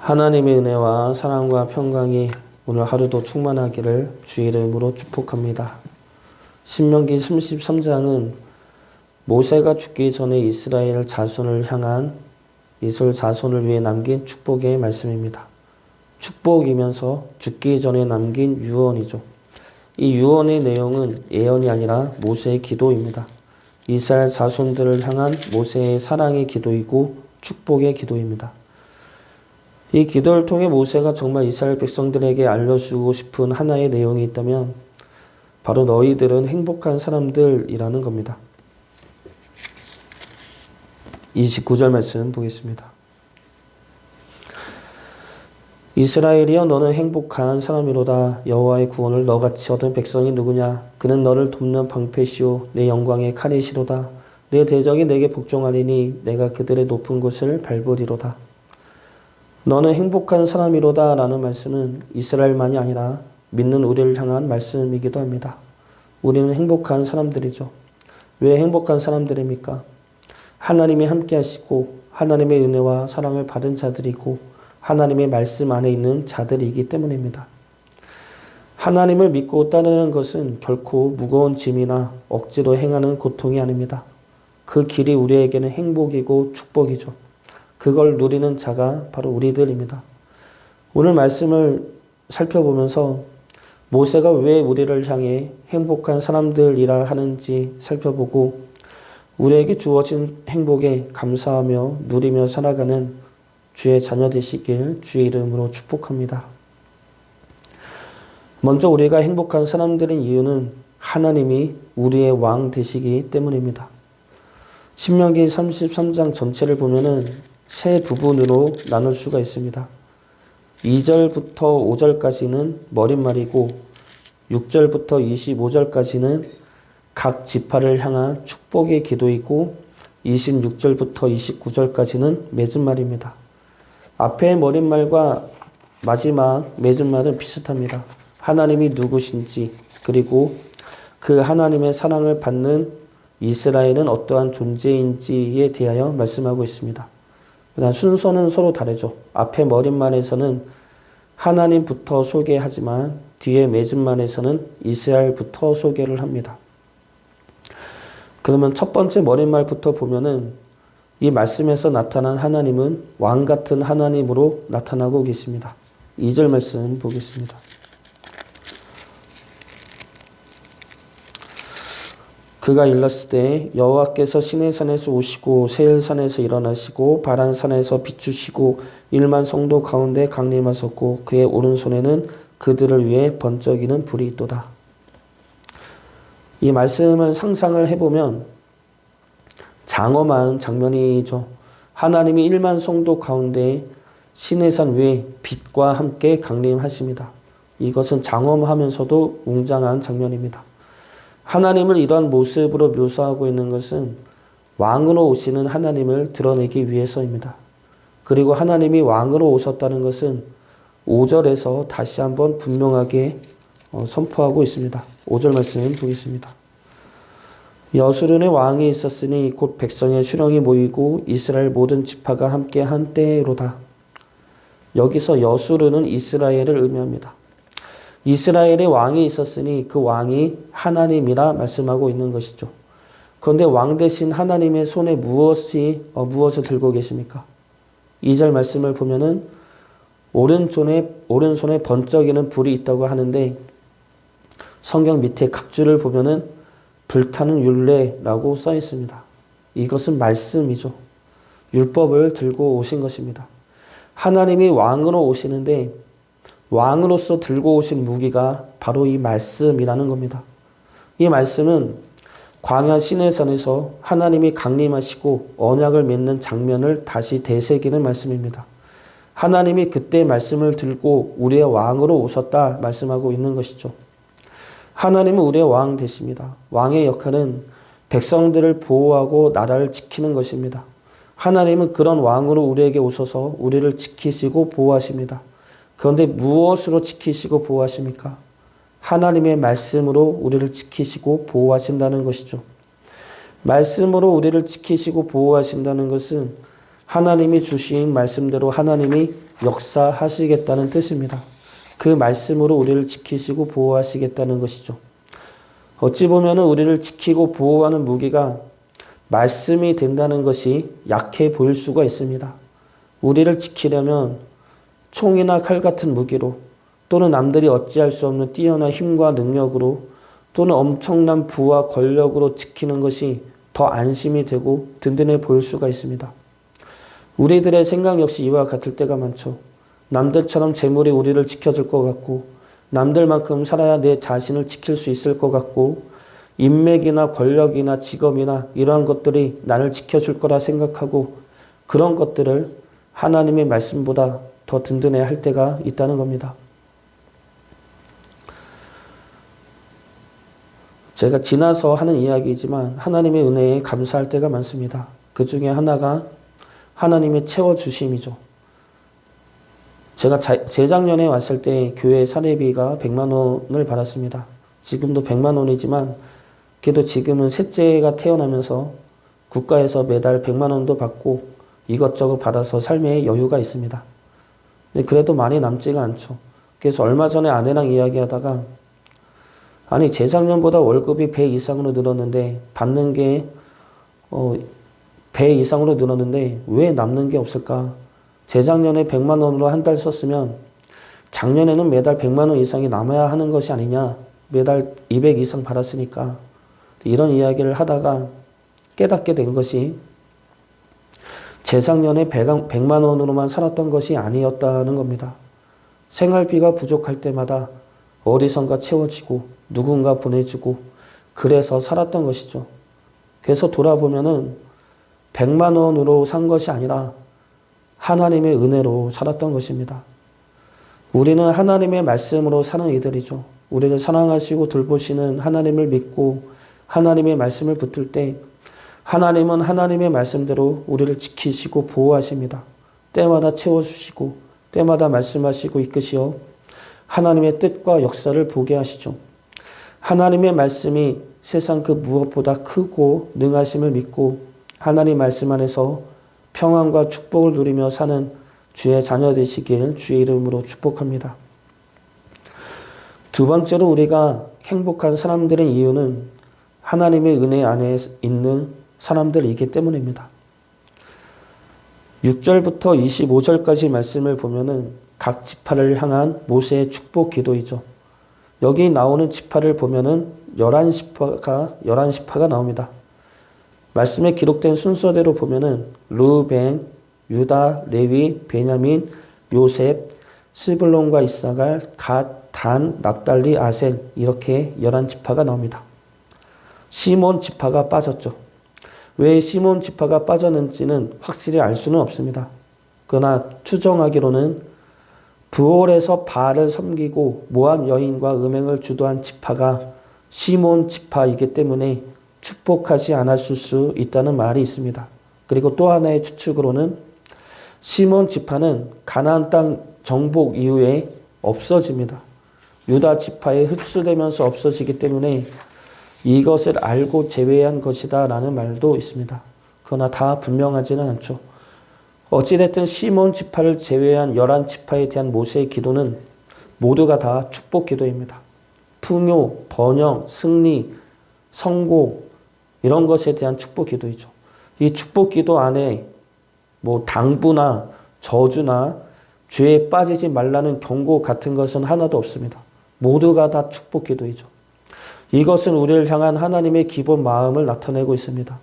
하나님의 은혜와 사랑과 평강이 오늘 하루도 충만하기를 주의 이름으로 축복합니다. 신명기 33장은 모세가 죽기 전에 이스라엘 자손을 향한 이스라엘 자손을 위해 남긴 축복의 말씀입니다. 축복이면서 죽기 전에 남긴 유언이죠. 이 유언의 내용은 예언이 아니라 모세의 기도입니다. 이스라엘 자손들을 향한 모세의 사랑의 기도이고 축복의 기도입니다. 이 기도를 통해 모세가 정말 이스라엘 백성들에게 알려주고 싶은 하나의 내용이 있다면 바로 너희들은 행복한 사람들이라는 겁니다. 29절 말씀 보겠습니다. 이스라엘이여 너는 행복한 사람이로다. 여호와의 구원을 너같이 얻은 백성이 누구냐? 그는 너를 돕는 방패시오 내 영광의 칼이시로다. 내 대적이 내게 복종하리니 내가 그들의 높은 곳을 밟으리로다. 너는 행복한 사람이로다 라는 말씀은 이스라엘만이 아니라 믿는 우리를 향한 말씀이기도 합니다. 우리는 행복한 사람들이죠. 왜 행복한 사람들입니까? 하나님이 함께 하시고 하나님의 은혜와 사랑을 받은 자들이고 하나님의 말씀 안에 있는 자들이기 때문입니다. 하나님을 믿고 따르는 것은 결코 무거운 짐이나 억지로 행하는 고통이 아닙니다. 그 길이 우리에게는 행복이고 축복이죠. 그걸 누리는 자가 바로 우리들입니다. 오늘 말씀을 살펴보면서 모세가 왜 우리를 향해 행복한 사람들이라 하는지 살펴보고 우리에게 주어진 행복에 감사하며 누리며 살아가는 주의 자녀 되시길 주의 이름으로 축복합니다. 먼저 우리가 행복한 사람들인 이유는 하나님이 우리의 왕 되시기 때문입니다. 신명기 33장 전체를 보면은 세 부분으로 나눌 수가 있습니다. 2절부터 5절까지는 머릿말이고 6절부터 25절까지는 각 지파를 향한 축복의 기도이고 26절부터 29절까지는 맺은 말입니다. 앞의 머릿말과 마지막 맺은 말은 비슷합니다. 하나님이 누구신지 그리고 그 하나님의 사랑을 받는 이스라엘은 어떠한 존재인지에 대하여 말씀하고 있습니다. 그다음 순서는 서로 다르죠. 앞에 머릿말에서는 하나님부터 소개하지만 뒤에 맺은 말에서는 이스라엘부터 소개를 합니다. 그러면 첫 번째 머릿말부터 보면은 이 말씀에서 나타난 하나님은 왕 같은 하나님으로 나타나고 계십니다. 2절 말씀 보겠습니다. 그가 일렀을 때 여호와께서 시내산에서 오시고 세일산에서 일어나시고 바란산에서 비추시고 1만 성도 가운데 강림하셨고 그의 오른손에는 그들을 위해 번쩍이는 불이 있도다. 이 말씀을 상상을 해보면 장엄한 장면이죠. 하나님이 1만 성도 가운데 시내산 위에 빛과 함께 강림하십니다. 이것은 장엄하면서도 웅장한 장면입니다. 하나님을 이러한 모습으로 묘사하고 있는 것은 왕으로 오시는 하나님을 드러내기 위해서입니다. 그리고 하나님이 왕으로 오셨다는 것은 5절에서 다시 한번 분명하게 선포하고 있습니다. 5절 말씀 보겠습니다. 여수론의 왕이 있었으니 곧 백성의 수령이 모이고 이스라엘 모든 지파가 함께한 때로다. 여기서 여수론은 이스라엘을 의미합니다. 이스라엘의 왕이 있었으니 그 왕이 하나님이라 말씀하고 있는 것이죠. 그런데 왕 대신 하나님의 손에 무엇을 들고 계십니까? 2절 말씀을 보면은 오른손에 번쩍이는 불이 있다고 하는데 성경 밑에 각주를 보면은 불타는 율례라고 써 있습니다. 이것은 말씀이죠. 율법을 들고 오신 것입니다. 하나님이 왕으로 오시는데 왕으로서 들고 오신 무기가 바로 이 말씀이라는 겁니다. 이 말씀은 광야 시내산에서 하나님이 강림하시고 언약을 맺는 장면을 다시 되새기는 말씀입니다. 하나님이 그때 말씀을 들고 우리의 왕으로 오셨다 말씀하고 있는 것이죠. 하나님은 우리의 왕 되십니다. 왕의 역할은 백성들을 보호하고 나라를 지키는 것입니다. 하나님은 그런 왕으로 우리에게 오셔서 우리를 지키시고 보호하십니다. 그런데 무엇으로 지키시고 보호하십니까? 하나님의 말씀으로 우리를 지키시고 보호하신다는 것이죠. 말씀으로 우리를 지키시고 보호하신다는 것은 하나님이 주신 말씀대로 하나님이 역사하시겠다는 뜻입니다. 그 말씀으로 우리를 지키시고 보호하시겠다는 것이죠. 어찌 보면 우리를 지키고 보호하는 무기가 말씀이 된다는 것이 약해 보일 수가 있습니다. 우리를 지키려면 총이나 칼 같은 무기로 또는 남들이 어찌할 수 없는 뛰어난 힘과 능력으로 또는 엄청난 부와 권력으로 지키는 것이 더 안심이 되고 든든해 보일 수가 있습니다. 우리들의 생각 역시 이와 같을 때가 많죠. 남들처럼 재물이 우리를 지켜줄 것 같고 남들만큼 살아야 내 자신을 지킬 수 있을 것 같고 인맥이나 권력이나 직업이나 이러한 것들이 나를 지켜줄 거라 생각하고 그런 것들을 하나님의 말씀보다 더 든든해 할 때가 있다는 겁니다. 제가 지나서 하는 이야기이지만 하나님의 은혜에 감사할 때가 많습니다. 그 중에 하나가 하나님의 채워주심이죠. 제가 재작년에 왔을 때 교회 사례비가 100만 원을 받았습니다. 지금도 100만 원이지만 그래도 지금은 셋째가 태어나면서 국가에서 매달 100만 원도 받고 이것저것 받아서 삶에 여유가 있습니다. 근데 그래도 많이 남지가 않죠. 그래서 얼마 전에 아내랑 이야기하다가 아니 재작년보다 월급이 배 이상으로 늘었는데 받는 게 배 이상으로 늘었는데 왜 남는 게 없을까? 재작년에 100만 원으로 한 달 썼으면 작년에는 매달 100만 원 이상이 남아야 하는 것이 아니냐. 매달 200 이상 받았으니까. 이런 이야기를 하다가 깨닫게 된 것이 재작년에 100만 원으로만 살았던 것이 아니었다는 겁니다. 생활비가 부족할 때마다 어디선가 채워지고 누군가 보내주고 그래서 살았던 것이죠. 그래서 돌아보면은 100만 원으로 산 것이 아니라 하나님의 은혜로 살았던 것입니다. 우리는 하나님의 말씀으로 사는 이들이죠. 우리를 사랑하시고 돌보시는 하나님을 믿고 하나님의 말씀을 붙들 때 하나님은 하나님의 말씀대로 우리를 지키시고 보호하십니다. 때마다 채워주시고 때마다 말씀하시고 이끄시어 하나님의 뜻과 역사를 보게 하시죠. 하나님의 말씀이 세상 그 무엇보다 크고 능하심을 믿고 하나님 말씀 안에서 평안과 축복을 누리며 사는 주의 자녀 되시길 주의 이름으로 축복합니다. 두 번째로 우리가 행복한 사람들의 이유는 하나님의 은혜 안에 있는 사람들이기 때문입니다. 6절부터 25절까지 말씀을 보면은 각 지파를 향한 모세의 축복 기도이죠. 여기 나오는 지파를 보면은 11지파가 나옵니다. 말씀에 기록된 순서대로 보면은 르우벤, 유다, 레위, 베냐민, 요셉, 스불론과 이사갈, 갓, 단, 납달리, 아셀 이렇게 11지파가 나옵니다. 시몬 지파가 빠졌죠. 왜 시몬 지파가 빠졌는지는 확실히 알 수는 없습니다. 그러나 추정하기로는 부올에서 바알을 섬기고 모압 여인과 음행을 주도한 지파가 시몬 지파이기 때문에 축복하지 않았을 수 있다는 말이 있습니다. 그리고 또 하나의 추측으로는 시몬 지파는 가나안 땅 정복 이후에 없어집니다. 유다 지파에 흡수되면서 없어지기 때문에 이것을 알고 제외한 것이다 라는 말도 있습니다. 그러나 다 분명하지는 않죠. 어찌됐든 시몬 지파를 제외한 11지파에 대한 모세의 기도는 모두가 다 축복 기도입니다. 풍요, 번영, 승리, 성공 이런 것에 대한 축복 기도이죠. 이 축복 기도 안에 당부나 저주나 죄에 빠지지 말라는 경고 같은 것은 하나도 없습니다. 모두가 다 축복 기도이죠. 이것은 우리를 향한 하나님의 기본 마음을 나타내고 있습니다.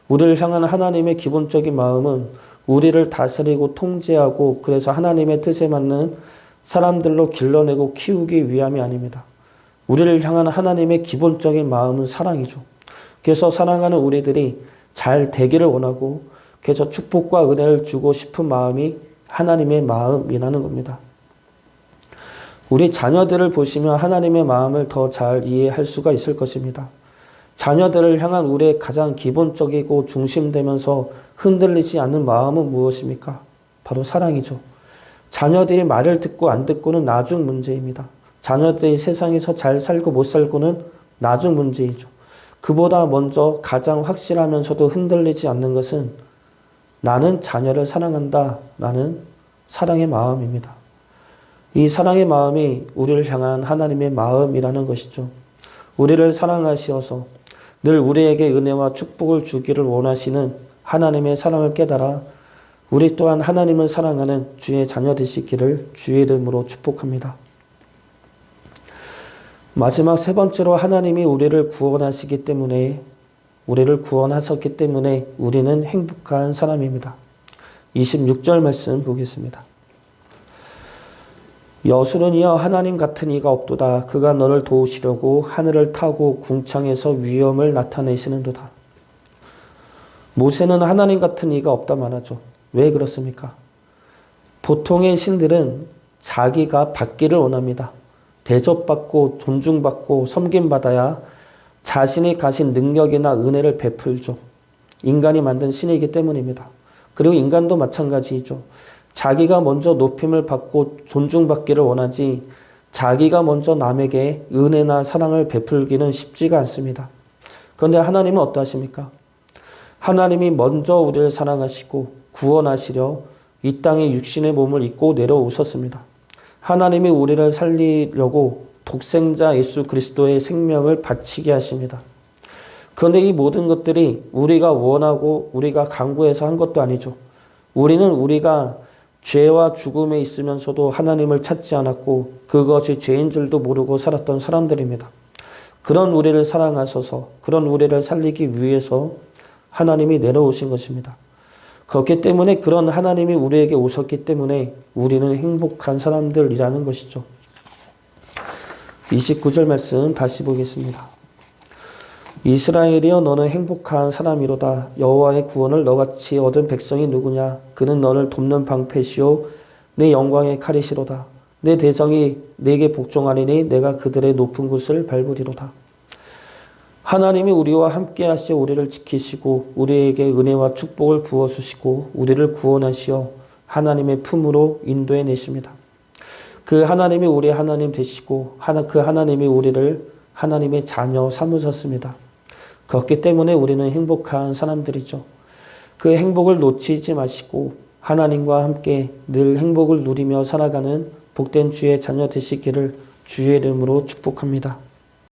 우리를 향한 하나님의 기본적인 마음은 우리를 다스리고 통제하고 그래서 하나님의 뜻에 맞는 사람들로 길러내고 키우기 위함이 아닙니다. 우리를 향한 하나님의 기본적인 마음은 사랑이죠. 그래서 사랑하는 우리들이 잘 되기를 원하고 그래서 축복과 은혜를 주고 싶은 마음이 하나님의 마음이라는 겁니다. 우리 자녀들을 보시면 하나님의 마음을 더 잘 이해할 수가 있을 것입니다. 자녀들을 향한 우리의 가장 기본적이고 중심되면서 흔들리지 않는 마음은 무엇입니까? 바로 사랑이죠. 자녀들이 말을 듣고 안 듣고는 나중 문제입니다. 자녀들이 세상에서 잘 살고 못 살고는 나중 문제이죠. 그보다 먼저 가장 확실하면서도 흔들리지 않는 것은 나는 자녀를 사랑한다 라는 사랑의 마음입니다. 이 사랑의 마음이 우리를 향한 하나님의 마음이라는 것이죠. 우리를 사랑하시어서 늘 우리에게 은혜와 축복을 주기를 원하시는 하나님의 사랑을 깨달아 우리 또한 하나님을 사랑하는 주의 자녀 되시기를 주의 이름으로 축복합니다. 마지막 세 번째로 하나님이 우리를 구원하셨기 때문에 우리는 행복한 사람입니다. 26절 말씀 보겠습니다. 여술은이여 하나님 같은 이가 없도다. 그가 너를 도우시려고 하늘을 타고 궁창에서 위엄을 나타내시는도다. 모세는 하나님 같은 이가 없다 말하죠. 왜 그렇습니까? 보통의 신들은 자기가 받기를 원합니다. 대접받고 존중받고 섬김받아야 자신이 가진 능력이나 은혜를 베풀죠. 인간이 만든 신이기 때문입니다. 그리고 인간도 마찬가지이죠. 자기가 먼저 높임을 받고 존중받기를 원하지 자기가 먼저 남에게 은혜나 사랑을 베풀기는 쉽지가 않습니다. 그런데 하나님은 어떠하십니까? 하나님이 먼저 우리를 사랑하시고 구원하시려 이 땅에 육신의 몸을 입고 내려오셨습니다. 하나님이 우리를 살리려고 독생자 예수 그리스도의 생명을 바치게 하십니다. 그런데 이 모든 것들이 우리가 원하고 우리가 강구해서 한 것도 아니죠. 우리가 죄와 죽음에 있으면서도 하나님을 찾지 않았고 그것이 죄인 줄도 모르고 살았던 사람들입니다. 그런 우리를 사랑하셔서 그런 우리를 살리기 위해서 하나님이 내려오신 것입니다. 그렇기 때문에 그런 하나님이 우리에게 오셨기 때문에 우리는 행복한 사람들이라는 것이죠. 29절 말씀 다시 보겠습니다. 이스라엘이여 너는 행복한 사람이로다. 여호와의 구원을 너같이 얻은 백성이 누구냐? 그는 너를 돕는 방패시오 내 영광의 칼이시로다. 내 대적이 내게 복종하리니 내가 그들의 높은 곳을 밟으리로다. 하나님이 우리와 함께 하시어 우리를 지키시고 우리에게 은혜와 축복을 부어주시고 우리를 구원하시어 하나님의 품으로 인도해 내십니다. 그 하나님이 우리의 하나님 되시고 그 하나님이 우리를 하나님의 자녀 삼으셨습니다. 그렇기 때문에 우리는 행복한 사람들이죠. 그 행복을 놓치지 마시고 하나님과 함께 늘 행복을 누리며 살아가는 복된 주의 자녀 되시기를 주의 이름으로 축복합니다.